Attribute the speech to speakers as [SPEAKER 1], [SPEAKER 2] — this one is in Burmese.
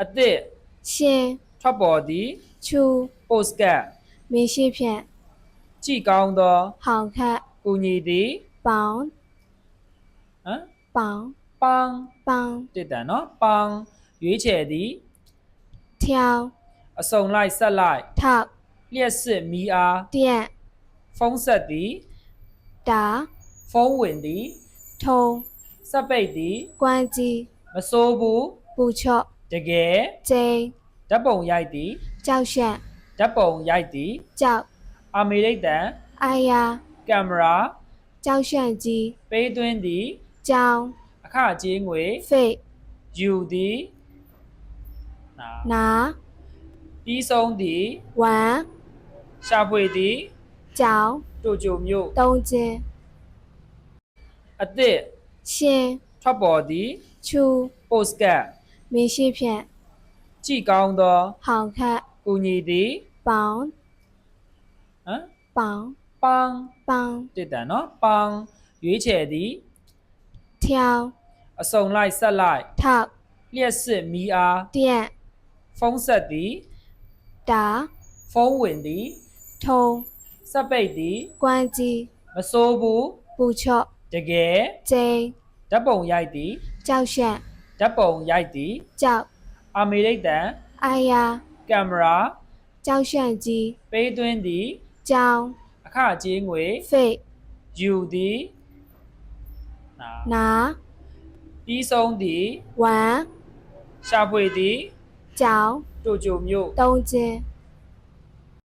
[SPEAKER 1] အသစ်
[SPEAKER 2] ရှင်း
[SPEAKER 1] ထွက်ပေါ်သည်
[SPEAKER 2] ချူ
[SPEAKER 1] ပိုစကတ်
[SPEAKER 2] မင်းရှိဖြင့်
[SPEAKER 1] ကြည့်ကောင်းသော
[SPEAKER 2] ဟောင်ခတ်
[SPEAKER 1] ကူညီသည်
[SPEAKER 2] ပေါင်း
[SPEAKER 1] ဟမ်
[SPEAKER 2] ပေါင်း
[SPEAKER 1] ပန်း
[SPEAKER 2] ပေါင်း
[SPEAKER 1] တစ်တန်နော်ပန်းရွေးချယ်သည်
[SPEAKER 2] 跳
[SPEAKER 1] အစုံလိုက်ဆက်လိုက်
[SPEAKER 2] ထောက်
[SPEAKER 1] လျှက်စစ်မီအား
[SPEAKER 2] 电
[SPEAKER 1] ဖုံးဆက်သည်
[SPEAKER 2] 打
[SPEAKER 1] ဖုံးဝင်သည်
[SPEAKER 2] 通
[SPEAKER 1] စက်ပိတ်သည်
[SPEAKER 2] 关机
[SPEAKER 1] မစိုးဘူး
[SPEAKER 2] 补错
[SPEAKER 1] တကယ်
[SPEAKER 2] J
[SPEAKER 1] ဓာတ်ပုံရိုက်သည်
[SPEAKER 2] 教选
[SPEAKER 1] ဓာတ်ပုံရိုက်သည်
[SPEAKER 2] 教
[SPEAKER 1] အာမေရိတ်တန်
[SPEAKER 2] 哎呀
[SPEAKER 1] ကင်မရာ
[SPEAKER 2] 教选机
[SPEAKER 1] ပေးသွင်းသည်
[SPEAKER 2] 教
[SPEAKER 1] အခကြေးငွေ
[SPEAKER 2] 费
[SPEAKER 1] ယူသည်နာ
[SPEAKER 2] 拿
[SPEAKER 1] ပြီးဆုံးသည်
[SPEAKER 2] 玩
[SPEAKER 1] ရှာဖွေသည်
[SPEAKER 2] 脚
[SPEAKER 1] တိုကျိုမြို့
[SPEAKER 2] 东京
[SPEAKER 1] အသစ်
[SPEAKER 2] 新
[SPEAKER 1] ထွက်ပေါ်သည်
[SPEAKER 2] 出
[SPEAKER 1] ပိုစကတ်
[SPEAKER 2] 明信片
[SPEAKER 1] ကြည့်ကောင်းသော
[SPEAKER 2] 好看
[SPEAKER 1] ကူညီသည်
[SPEAKER 2] 绑
[SPEAKER 1] ဟမ်
[SPEAKER 2] 绑
[SPEAKER 1] ပန်း
[SPEAKER 2] 绑
[SPEAKER 1] တစ်တန်နော်ပန်းရွေးချယ်သည်
[SPEAKER 2] 挑
[SPEAKER 1] အစုံလိုက်ဆက်လိုက်
[SPEAKER 2] 套
[SPEAKER 1] လျှက်စစ်မီအား
[SPEAKER 2] 电
[SPEAKER 1] ဖုံးဆက်သည်
[SPEAKER 2] 打
[SPEAKER 1] ဖုံးဝင်သည်
[SPEAKER 2] 通
[SPEAKER 1] စက်ပိတ်သည်
[SPEAKER 2] 关机
[SPEAKER 1] မစိုးဘူး
[SPEAKER 2] 补错
[SPEAKER 1] တကယ်
[SPEAKER 2] J
[SPEAKER 1] ဓာတ်ပုံရိုက်သည်
[SPEAKER 2] 教选
[SPEAKER 1] ဓာတ်ပုံရိုက်သည်
[SPEAKER 2] 教
[SPEAKER 1] အာမေရိတ်တန်
[SPEAKER 2] 哎呀
[SPEAKER 1] ကင်မရာ
[SPEAKER 2] 教选机
[SPEAKER 1] ပေးသွင်းသည်
[SPEAKER 2] 教
[SPEAKER 1] အခကြေးငွေ
[SPEAKER 2] 费
[SPEAKER 1] ယူသည်နာ
[SPEAKER 2] 拿
[SPEAKER 1] ပြီးဆုံးသည်
[SPEAKER 2] 玩
[SPEAKER 1] ရှာဖွေသည်
[SPEAKER 2] 脚
[SPEAKER 1] တိုကျိုမြို့
[SPEAKER 2] 东京